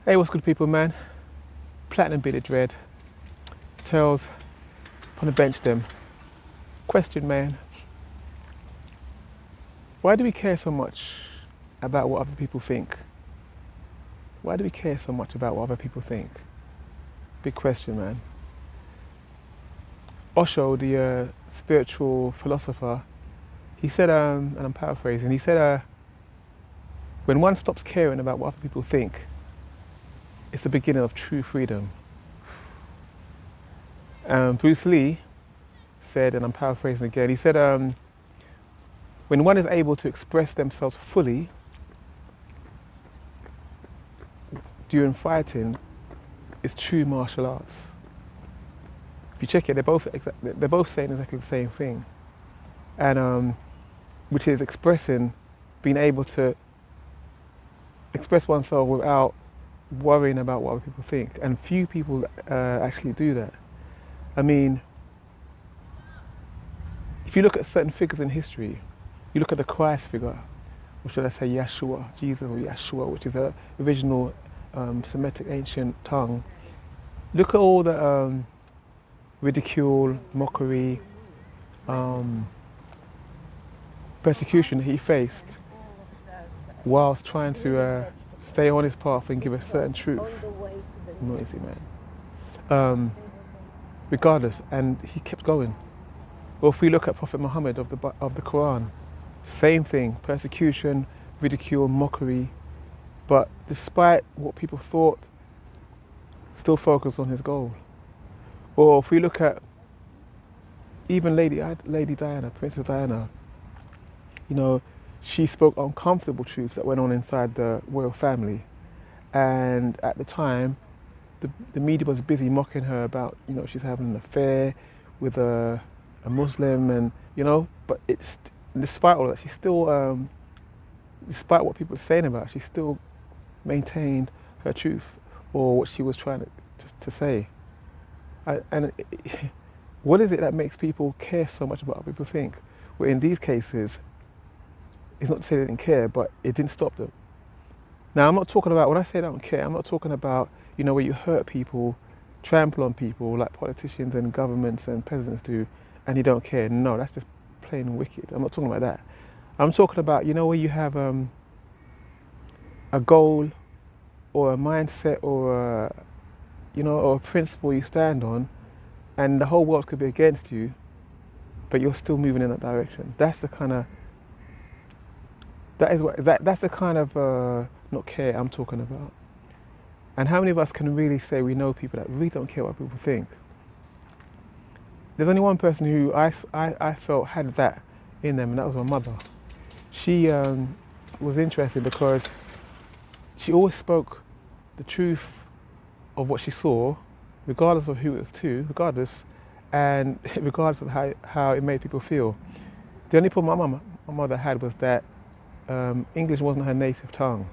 Hey, what's good, people, man? Platinum Bearded Dread, Tails on the bench. Them question, man. Why do we care so much about what other people think? Why do we care so much about what other people think? Big question, man. Osho, the spiritual philosopher, he said, and I'm paraphrasing, he said, when one stops caring about what other people think, it's the beginning of true freedom. Bruce Lee said, and I'm paraphrasing again, he said, when one is able to express themselves fully during fighting, it's true martial arts. If you check it, they're both saying exactly the same thing, and which is being able to express oneself without worrying about what other people think. And few people actually do that. I mean, if you look at certain figures in history, you look at the Christ figure, or should I say Yeshua, Jesus or Yeshua, which is a original Semitic ancient tongue. Look at all the ridicule, mockery, persecution he faced whilst trying to stay on his path and give a certain truth. Noisy, man. Regardless, and he kept going. Or if we look at Prophet Muhammad of the Quran, same thing, persecution, ridicule, mockery, but despite what people thought, still focused on his goal. Or if we look at even Lady Diana, Princess Diana, you know, she spoke uncomfortable truths that went on inside the royal family. And at the time, the media was busy mocking her about, you know, she's having an affair with a Muslim, and, you know, but it's, despite all that, she still, despite what people were saying about her, she still maintained her truth or what she was trying to say. What is it that makes people care so much about what people think? Well, in these cases, it's not to say they didn't care, but it didn't stop them. Now, I'm not talking about, when I say I don't care, I'm not talking about, you know, where you hurt people, trample on people like politicians and governments and presidents do, and you don't care. No, that's just plain wicked. I'm not talking about that. I'm talking about, you know, where you have a goal or a mindset or or a principle you stand on, and the whole world could be against you, but you're still moving in that direction. That's the kind of that's the kind of not care I'm talking about. And how many of us can really say we know people that really don't care what people think? There's only one person who I felt had that in them, and that was my mother. She was interesting because she always spoke the truth of what she saw, regardless of who it was to, and regardless of how it made people feel. The only problem my mother had was that English wasn't her native tongue,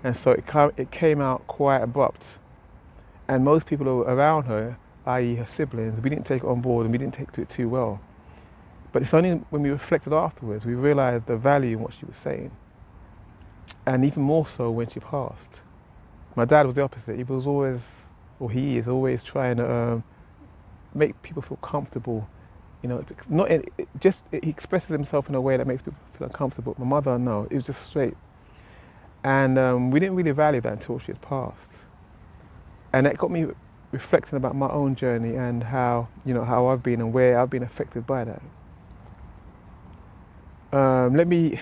and so it came out quite abrupt. And most people around her, i.e. her siblings, we didn't take it on board and we didn't take to it too well. But it's only when we reflected afterwards, we realised the value in what she was saying. And even more so when she passed. My dad was the opposite. He was always, or he is always trying to make people feel comfortable. You know, he expresses himself in a way that makes people feel uncomfortable. My mother, no, it was just straight. And we didn't really value that until she had passed. And that got me reflecting about my own journey and how I've been and where I've been affected by that. Let me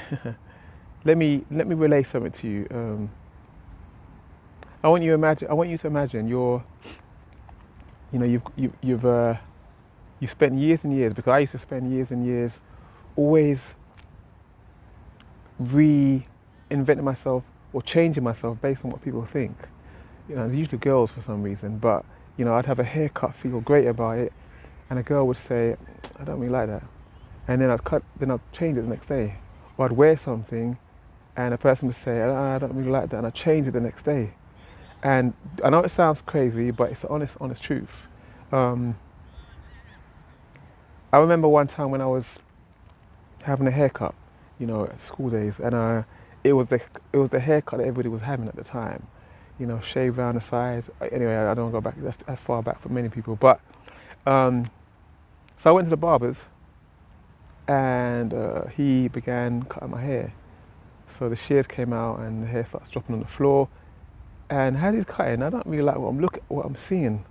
relay something to you. I want you to imagine you've spent years and years, because I used to spend years and years always reinventing myself or changing myself based on what people think. You know, it's usually girls for some reason, but you know, I'd have a haircut, feel great about it, and a girl would say, I don't really like that. And then I'd change it the next day. Or I'd wear something and a person would say, I don't really like that, and I'd change it the next day. And I know it sounds crazy, but it's the honest truth. I remember one time when I was having a haircut, you know, at school days, and it was the haircut that everybody was having at the time. shave around the sides. Anyway, I don't go back that's far back for many people. But so I went to the barber's, and he began cutting my hair. So the shears came out, and the hair starts dropping on the floor. And as he's cutting, I don't really like what I'm seeing.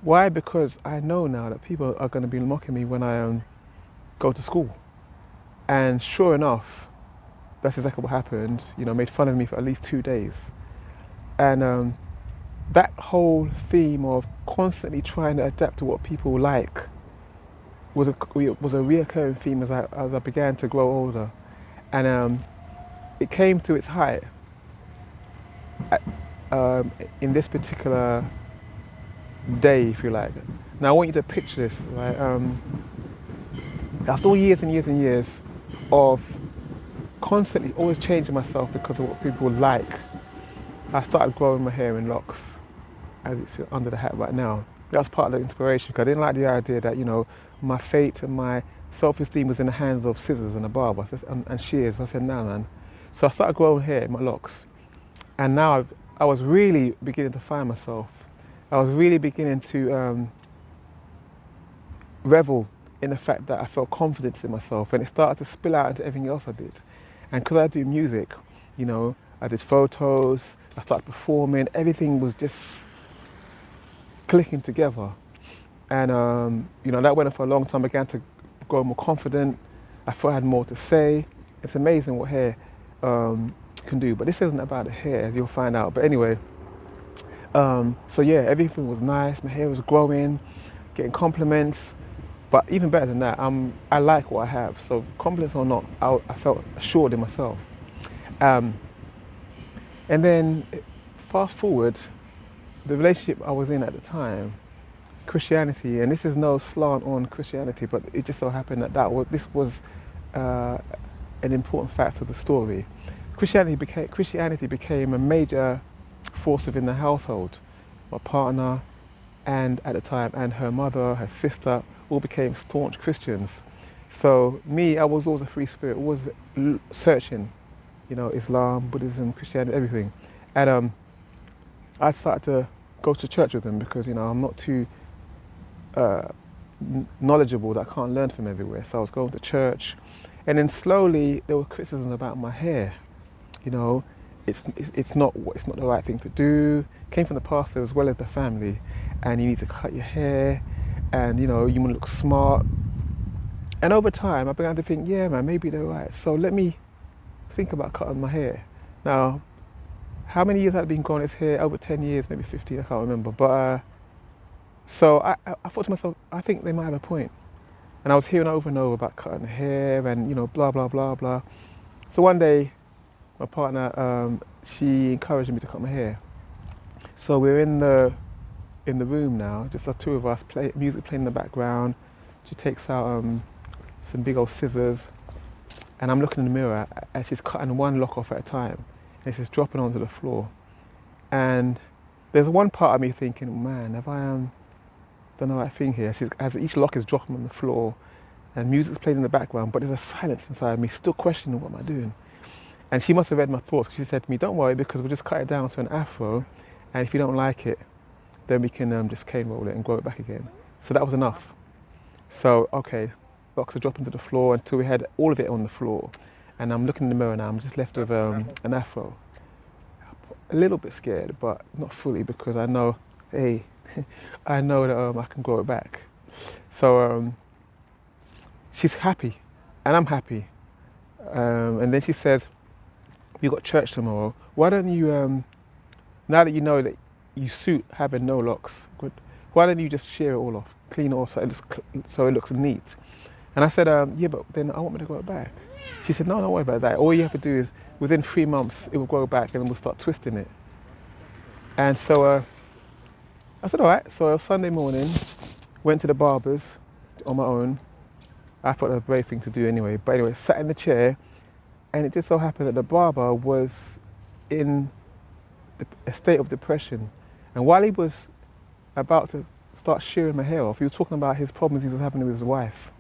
Why? Because I know now that people are going to be mocking me when I go to school. And sure enough, that's exactly what happened. Made fun of me for at least 2 days. And that whole theme of constantly trying to adapt to what people like was a reoccurring theme as I began to grow older. And it came to its height in this particular day, if you like. Now I want you to picture this, right? After all years and years and years of constantly always changing myself because of what people like, I started growing my hair in locks, as it's under the hat right now. That's part of the inspiration, because I didn't like the idea that, my fate and my self-esteem was in the hands of scissors and a barber and shears. So I said, nah, man. So I started growing hair in my locks. And now I was really beginning to find myself. I was really beginning to revel in the fact that I felt confidence in myself, and it started to spill out into everything else I did. And because I do music, I did photos, I started performing, everything was just clicking together. And that went on for a long time. I began to grow more confident. I thought I had more to say. It's amazing what hair can do, but this isn't about the hair, as you'll find out. But anyway, so yeah, everything was nice. My hair was growing, getting compliments. But even better than that, I like what I have. So compliments or not, I felt assured in myself. And then fast forward, the relationship I was in at the time, Christianity, and this is no slant on Christianity, but it just so happened that this was an important fact of the story. Christianity became a major force within the household. My partner, and at the time, and her mother, her sister, all became staunch Christians. So me, I was always a free spirit, always searching, Islam, Buddhism, Christianity, everything. And I started to go to church with them because, I'm not too knowledgeable that I can't learn from everywhere. So I was going to church, and then slowly there was criticism about my hair. It's not the right thing to do. Came from the pastor as well as the family, and you need to cut your hair, and you want to look smart. And over time, I began to think, yeah, man, maybe they're right. So let me think about cutting my hair. Now, how many years had I been growing this hair? Over 10 years, maybe 15, I can't remember. But so I thought to myself, I think they might have a point. And I was hearing over and over about cutting hair and, blah, blah, blah, blah. So one day, my partner, she encouraged me to cut my hair. So we're in the room now, just the two of us, music playing in the background. She takes out some big old scissors, and I'm looking in the mirror as she's cutting one lock off at a time. And it's just dropping onto the floor. And there's one part of me thinking, man, have I done the right thing here? As each lock is dropping on the floor, and music's playing in the background, but there's a silence inside me, still questioning what am I doing. And she must have read my thoughts, because she said to me, don't worry, because we'll just cut it down to an afro, and if you don't like it, then we can just cane roll it and grow it back again. So that was enough. So, okay, locks are dropping to the floor until we had all of it on the floor. And I'm looking in the mirror now, I'm just left with an afro. A little bit scared, but not fully, because I know, hey, I know that I can grow it back. So she's happy, and I'm happy. And then she says, we got church tomorrow. Why don't you, now that you know that you suit having no locks, good, why don't you just shear it all off, clean it off so it looks neat? And I said, yeah, but then I want me to grow it back. She said, no, don't worry about that. All you have to do is, within 3 months, it will grow back and we'll start twisting it. And so I said, all right. So Sunday morning, went to the barber's on my own. I thought it was a brave thing to do anyway. But anyway, sat in the chair, and it just so happened that the barber was in a state of depression. And while he was about to start shearing my hair off, he was talking about his problems he was having with his wife.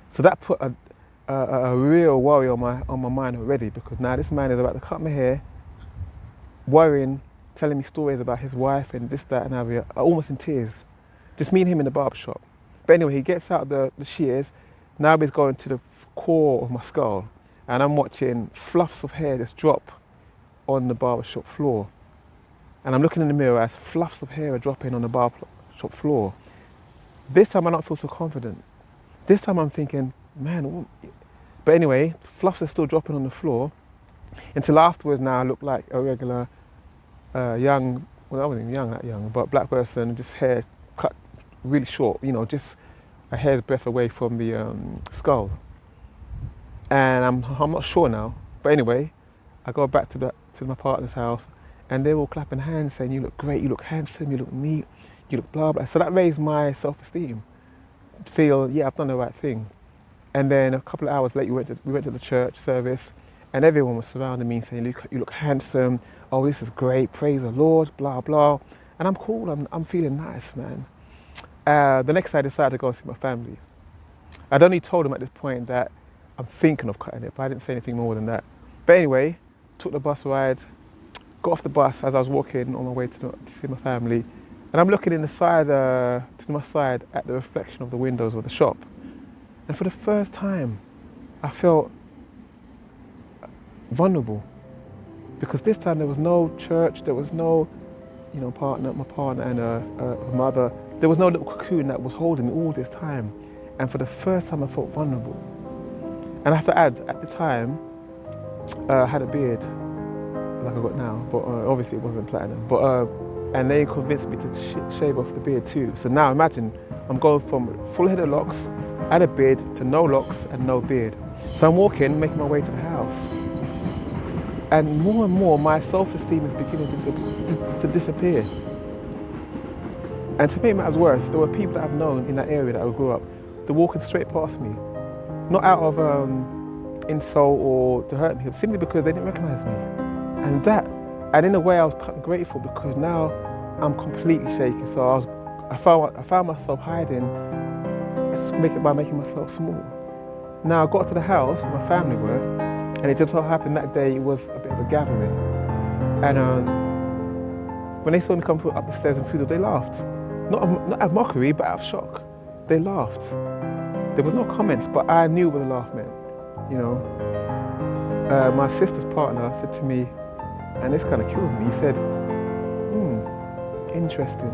So that put a real worry on my mind already, because now this man is about to cut my hair, worrying telling me stories about his wife and this, that, and other, almost in tears. Just me and him in the barber shop. But anyway, he gets out the shears. Now he's going to the core of my skull, and I'm watching fluffs of hair just drop on the barber shop floor. And I'm looking in the mirror as fluffs of hair are dropping on the barber shop floor. This time I don't feel so confident. This time I'm thinking, man, but anyway, fluffs are still dropping on the floor until afterwards now I look like a regular young, well I wasn't even young, that young, but black person, just hair cut really short, you know, just a hair's breadth away from the skull. And I'm not sure now, but anyway, I go back to my partner's house and they're all clapping hands saying, you look great, you look handsome, you look neat, you look blah blah. So that raised my self-esteem. Feel, yeah, I've done the right thing. And then a couple of hours later, we went to the church service, and everyone was surrounding me saying, you look handsome, oh, this is great, praise the Lord, blah, blah. And I'm cool, I'm feeling nice, man. The next day I decided to go and see my family. I'd only told them at this point that I'm thinking of cutting it, but I didn't say anything more than that. But anyway, took the bus ride, got off the bus as I was walking on my way to see my family, and I'm looking in the side, to my side at the reflection of the windows of the shop. And for the first time, I felt vulnerable. Because this time there was no church, there was no, you know, my partner and her mother. There was no little cocoon that was holding me all this time. And for the first time I felt vulnerable. And I have to add, at the time, I had a beard, like I got now, but obviously it wasn't platinum. But and they convinced me to shave off the beard too. So now imagine, I'm going from full head of locks, and a beard, to no locks and no beard. So I'm walking, making my way to the house. And more, my self-esteem is beginning to disappear. And to make matters worse, there were people that I've known in that area that I grew up, they're walking straight past me. Not out of insult or to hurt me, simply because they didn't recognize me. And in a way I was grateful, because now I'm completely shaken. So I found myself hiding by making myself small. Now I got to the house where my family were, and it just so happened that day it was a bit of a gathering. And when they saw me come up the stairs and through the door, they laughed. Not out of mockery, but out of shock. They laughed. There was no comments, but I knew what the laugh meant, you know. My sister's partner said to me, and this kind of killed me, he said, interesting.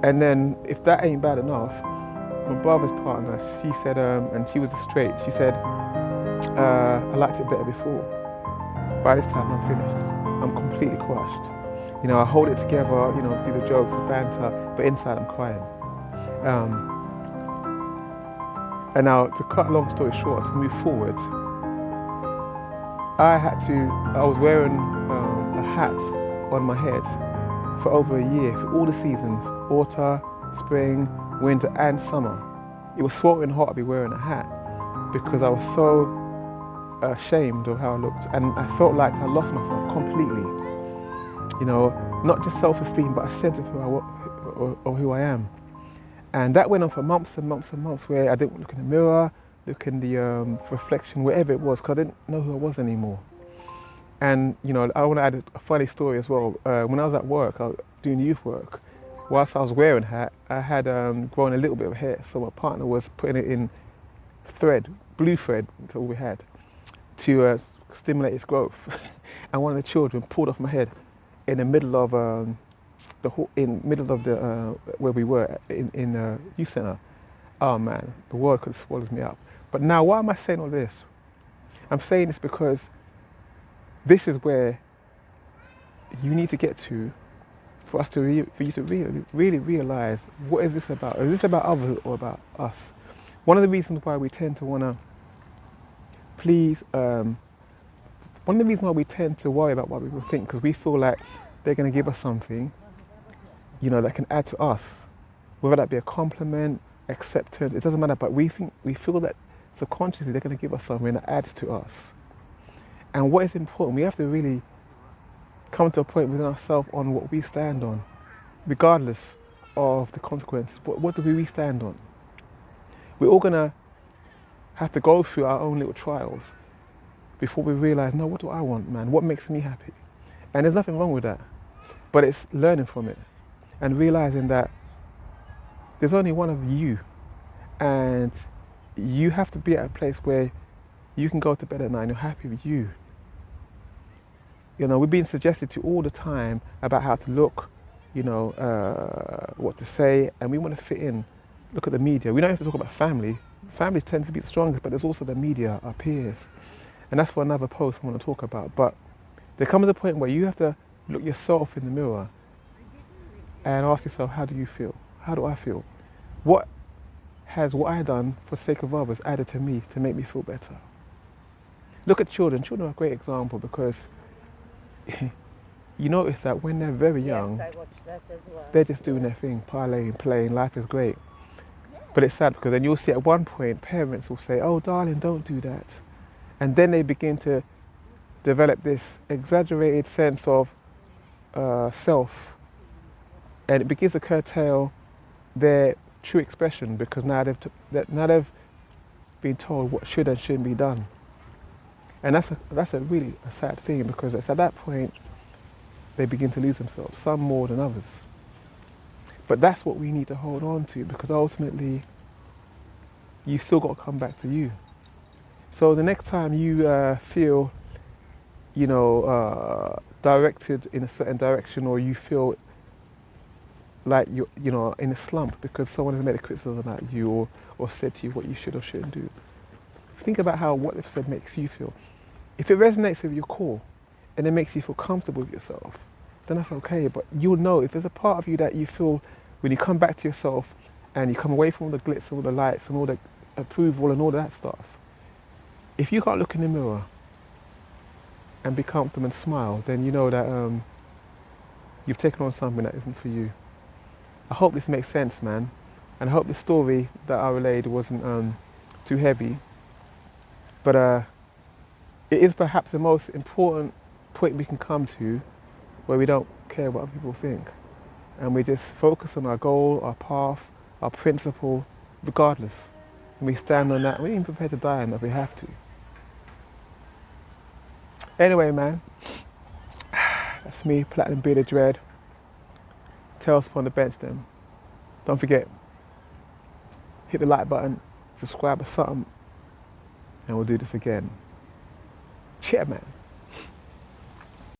And then, if that ain't bad enough, my brother's partner, she said, and she was straight, she said, I liked it better before. By this time I'm finished. I'm completely crushed. You know, I hold it together, you know, do the jokes, the banter, but inside I'm crying. And now, to cut a long story short, to move forward, I was wearing a hat on my head for over a year, for all the seasons, autumn, spring, winter and summer. It was sweltering hot to be wearing a hat because I was so ashamed of how I looked, and I felt like I lost myself completely. You know, not just self-esteem, but a sense of who I am. And that went on for months and months and months, where I didn't look in the mirror, look in the reflection, wherever it was, because I didn't know who I was anymore. And, you know, I want to add a funny story as well. When I was at work, I was doing youth work, whilst I was wearing a hat, I had grown a little bit of hair, so my partner was putting it in thread, blue thread, that's all we had, to stimulate its growth. And one of the children pulled off my head in the middle of where we were in the youth centre. Oh man, the world could have swallowed me up. But now, why am I saying all this? I'm saying this because this is where you need to get to for you to really realize, what is this about? Is this about others or about us? One of the reasons why we tend to want to one of the reasons why we tend to worry about what people think, because we feel like they're going to give us something, you know, that can add to us, whether that be a compliment, acceptance, it doesn't matter, but we feel that subconsciously they're going to give us something that adds to us. And what is important, we have to really come to a point within ourselves on what we stand on, regardless of the consequences. What do we stand on? We're all going to have to go through our own little trials before we realize, no, what do I want, man? What makes me happy? And there's nothing wrong with that. But it's learning from it and realizing that there's only one of you, and you have to be at a place where you can go to bed at night and you're happy with you. You know, we're being suggested to all the time about how to look, you know, what to say, and we want to fit in. Look at the media. We don't have to talk about family. Families tend to be the strongest, but there's also the media, our peers. And that's for another post I want to talk about. But there comes a point where you have to look yourself in the mirror and ask yourself, how do you feel? How do I feel? What has what I done for the sake of others added to me to make me feel better? Look at children. Children are a great example because you notice that when they're very young, Yes, I watched that as well. they're just doing their thing, parlaying, playing, life is great. But it's sad because then you'll see at one point parents will say, oh darling, don't do that. And then they begin to develop this exaggerated sense of self, and it begins to curtail their true expression because now they've been told what should and shouldn't be done. And that's a really sad thing because it's at that point they begin to lose themselves, some more than others. But that's what we need to hold on to because ultimately you've still got to come back to you. So the next time you feel, you know, directed in a certain direction, or you feel like you're, you know, in a slump because someone has made a criticism about you or said to you what you should or shouldn't do, think about how what they've said makes you feel. If it resonates with your core and it makes you feel comfortable with yourself, then that's okay. But you'll know if there's a part of you that you feel when you come back to yourself and you come away from all the glitz and all the lights and all the approval and all that stuff, if you can't look in the mirror and be comfortable and smile, then you know that you've taken on something that isn't for you. I hope this makes sense, man. And I hope the story that I relayed wasn't too heavy. But it is perhaps the most important point we can come to where we don't care what other people think. And we just focus on our goal, our path, our principle, regardless. And we stand on that. We're even prepared to die on that if we have to. Anyway, man, that's me, Platinum Bearded Dread. Tales upon the bench then. Don't forget, hit the like button, subscribe or something, and we'll do this again. Cheer, man.